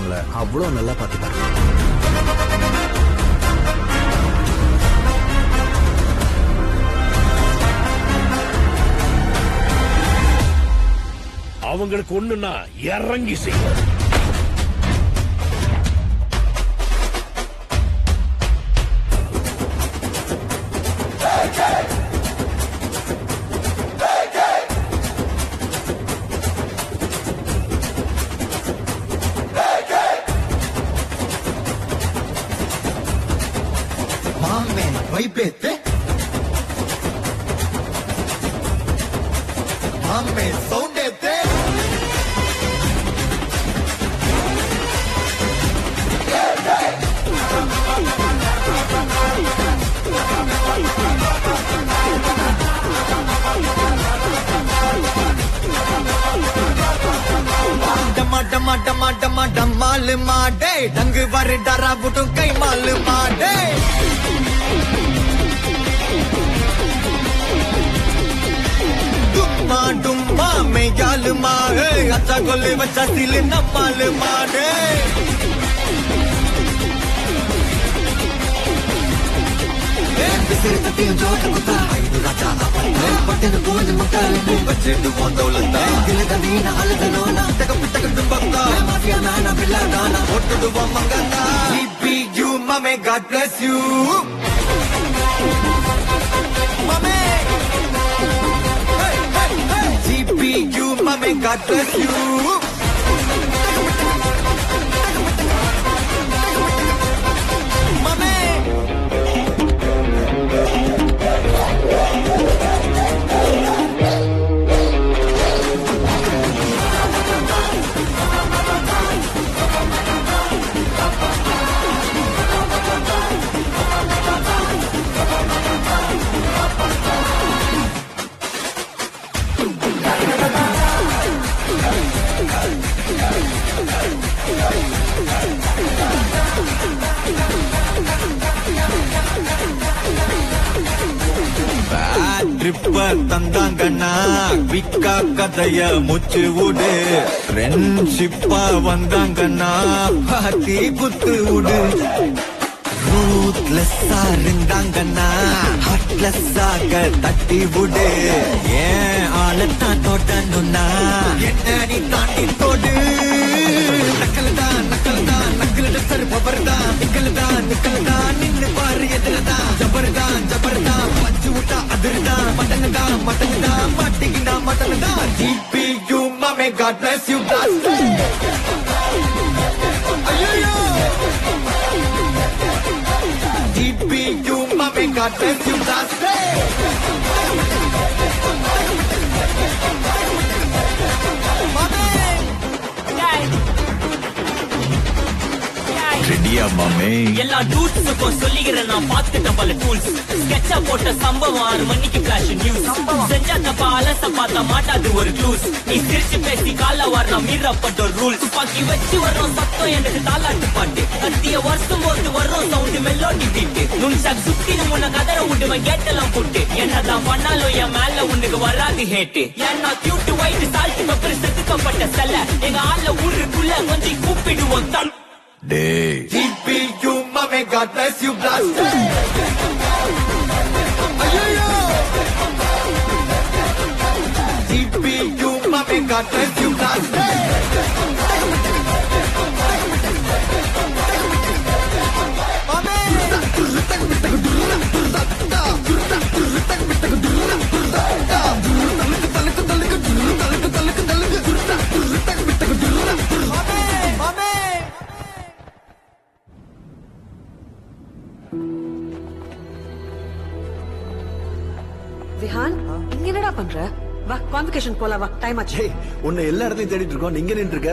இருக்கிறவங்கள அவ்வளவு நல்லா பாத்துப்பாரு. அவங்களுக்கு ஒண்ணுன்னா இறங்கி செய்வார். Mamme, வைப்பேத்து மாமே சவுண்டேத்து டமா டமா டமா டம்மாலு மாடே டங்கு வரு டரா புட்டும் கை மாலு மாடே டும்மா டும்மா மேயாலு மாடே அச்சா கொல்லு வச்சா சிலு நம்மாலு மாடே சிறுத்தையும் ஜோட்ட குத்தா ஐந்து ராஜா பட்டன போது முட்டாளு பட்ஜெட் போந்தோலத்தா கிளத வீண அழுதனோ நான் தகப்பிட்டகட்டும் பக்தா மாஃபியா நானா பில்லா நானா ஒட்டுடுவோம் மங்கத்தா GPU mame God bless you mame hey hey hey GPU mame God bless you தந்தாங்கண்ணா விக்கா கதைய முச்சு விடு ஃப்ரெண்ட்ஷிப்பா வந்தாங்கண்ணா பாத்தி குத்து விடு ரூத்லெஸ்ஸா இருந்தாங்கண்ணா ஹார்ட்லெஸ்ஸாக தட்டி விடு ஏன் ஆளத்தான் தோட்டணும்னா என்ன நீ தாண்டி தோடு நக்கல்தான் நக்கல்தான் நக்கல் சர் பபர்தான் நிக்கல்தான் நிக்கல்தான் நின்னு பாரு எதிரதான் ஜபர்தான் ஜபர்தான் பஞ்சு விட்டா அதிர்தான் மட்டன்தான் மட்டன்தான் மாட்டிக்கிட்டா மட்டன்தான் GPU mame God bless you ஐயோ GPU mame God bless you ரெடியா மாமே எல்லா டூட்ஸுக்கும் சொல்லிக்கிறேன் நான் பார்த்துட்டேன் பல டூல்ஸ் ஸ்கெட்சா போட்ட சம்பவம் 6 மணிக்கு ஃபிளாஷ் நியூஸ் செஞ்சா தப்பா அலச பார்த்தா மாட்டாது ஒரு க்ளூஸ் நீ சிரிச்சு பேசி கால வரணும் மீறப்பட்ட ரூல் துப்பாக்கி வச்சு வர்றோம் சத்தம் எனக்கு தாலாட்டு பாட்டு கத்திய வருஷம் போது வர்றோம் சவுண்ட் மெலோடி பீட்டு நுண்சாக் சுத்தி உன்னை கதற விடுவேன் கேட்டெல்லாம் போட்டு என்னதான் பண்ணாலும் என் மேல உனக்கு வராது ஹேட்டு ஏன்னா கியூட் ஒயிட் சால்ட் பெப்பர் செதுக்கப்பட்ட செல்ல எங்க ஆள்ல ஊருக்குள்ள கொஞ்சம் கூப்பிடுவோம் தன் Day GPU mame God bless you blaster ayyo GPU mame God bless you blaster Vihaan இங்க என்னடா பண்ற? வா கான்வகேஷன் போலாம் வா டைம் ஆச்சு. உன்னை எல்லா இடத்தையும் தேடிட்டு இருக்கோம், நீங்க நின்று இருக்க.